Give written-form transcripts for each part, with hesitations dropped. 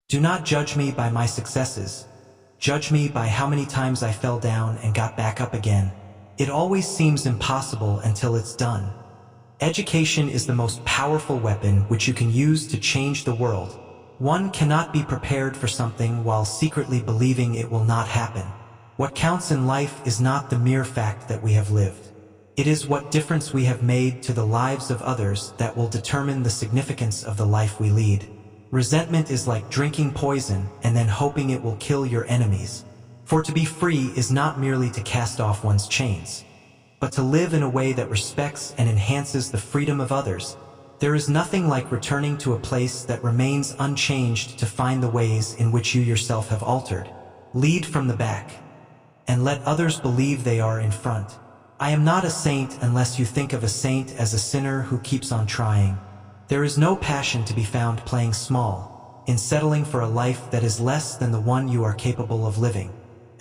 Do not judge me by my successes. Judge me by how many times I fell down and got back up again. It always seems impossible until it's done. Education is the most powerful weapon which you can use to change the world. One cannot be prepared for something while secretly believing it will not happen. What counts in life is not the mere fact that we have lived. It is what difference we have made to the lives of others that will determine the significance of the life we lead. Resentment is like drinking poison and then hoping it will kill your enemies. For to be free is not merely to cast off one's chains, but to live in a way that respects and enhances the freedom of others. There is nothing like returning to a place that remains unchanged to find the ways in which you yourself have altered. Lead from the back, and let others believe they are in front. I am not a saint unless you think of a saint as a sinner who keeps on trying. There is no passion to be found playing small, in settling for a life that is less than the one you are capable of living.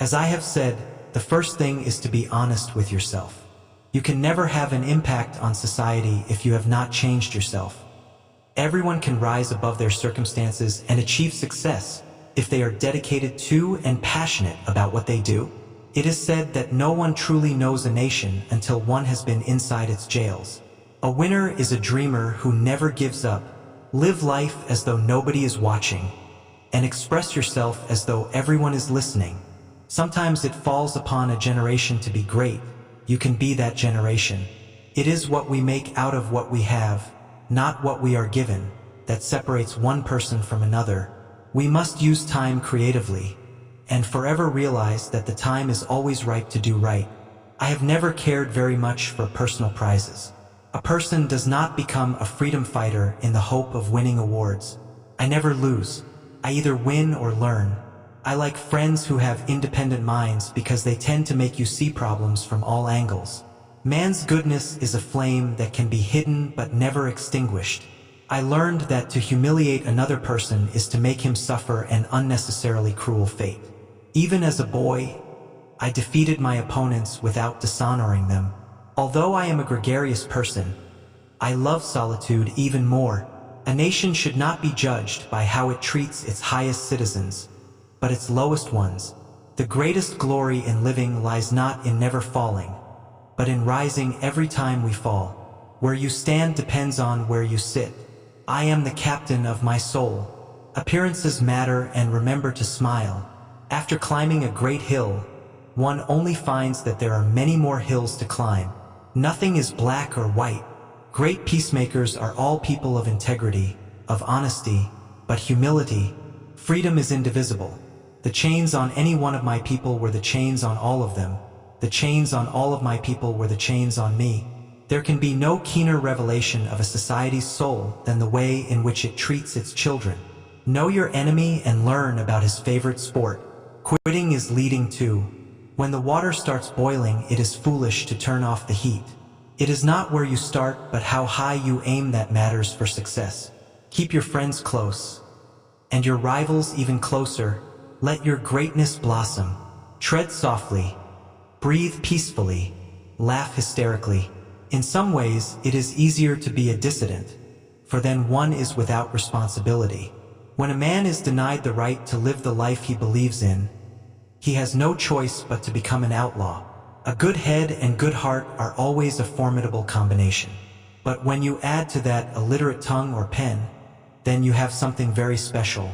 As I have said, the first thing is to be honest with yourself. You can never have an impact on society if you have not changed yourself. Everyone can rise above their circumstances and achieve success if they are dedicated to and passionate about what they do. It is said that no one truly knows a nation until one has been inside its jails. A winner is a dreamer who never gives up. Live life as though nobody is watching, and express yourself as though everyone is listening. Sometimes it falls upon a generation to be great. You can be that generation. It is what we make out of what we have, not what we are given, that separates one person from another. We must use time creatively, and forever realize that the time is always ripe to do right. I have never cared very much for personal prizes. A person does not become a freedom fighter in the hope of winning awards. I never lose. I either win or learn. I like friends who have independent minds because they tend to make you see problems from all angles. Man's goodness is a flame that can be hidden but never extinguished. I learned that to humiliate another person is to make him suffer an unnecessarily cruel fate. Even as a boy, I defeated my opponents without dishonoring them. Although I am a gregarious person, I love solitude even more. A nation should not be judged by how it treats its highest citizens, but its lowest ones. The greatest glory in living lies not in never falling, but in rising every time we fall. Where you stand depends on where you sit. I am the captain of my soul. Appearances matter, and remember to smile. After climbing a great hill, one only finds that there are many more hills to climb. Nothing is black or white. Great peacemakers are all people of integrity, of honesty, but humility. Freedom is indivisible. The chains on any one of my people were the chains on all of them. The chains on all of my people were the chains on me. There can be no keener revelation of a society's soul than the way in which it treats its children. Know your enemy and learn about his favorite sport. Quitting is leading to. When the water starts boiling, it is foolish to turn off the heat. It is not where you start, but how high you aim that matters for success. Keep your friends close, and your rivals even closer. Let your greatness blossom. Tread softly, breathe peacefully, laugh hysterically. In some ways, it is easier to be a dissident, for then one is without responsibility. When a man is denied the right to live the life he believes in, he has no choice but to become an outlaw. A good head and good heart are always a formidable combination. But when you add to that a literate tongue or pen, then you have something very special.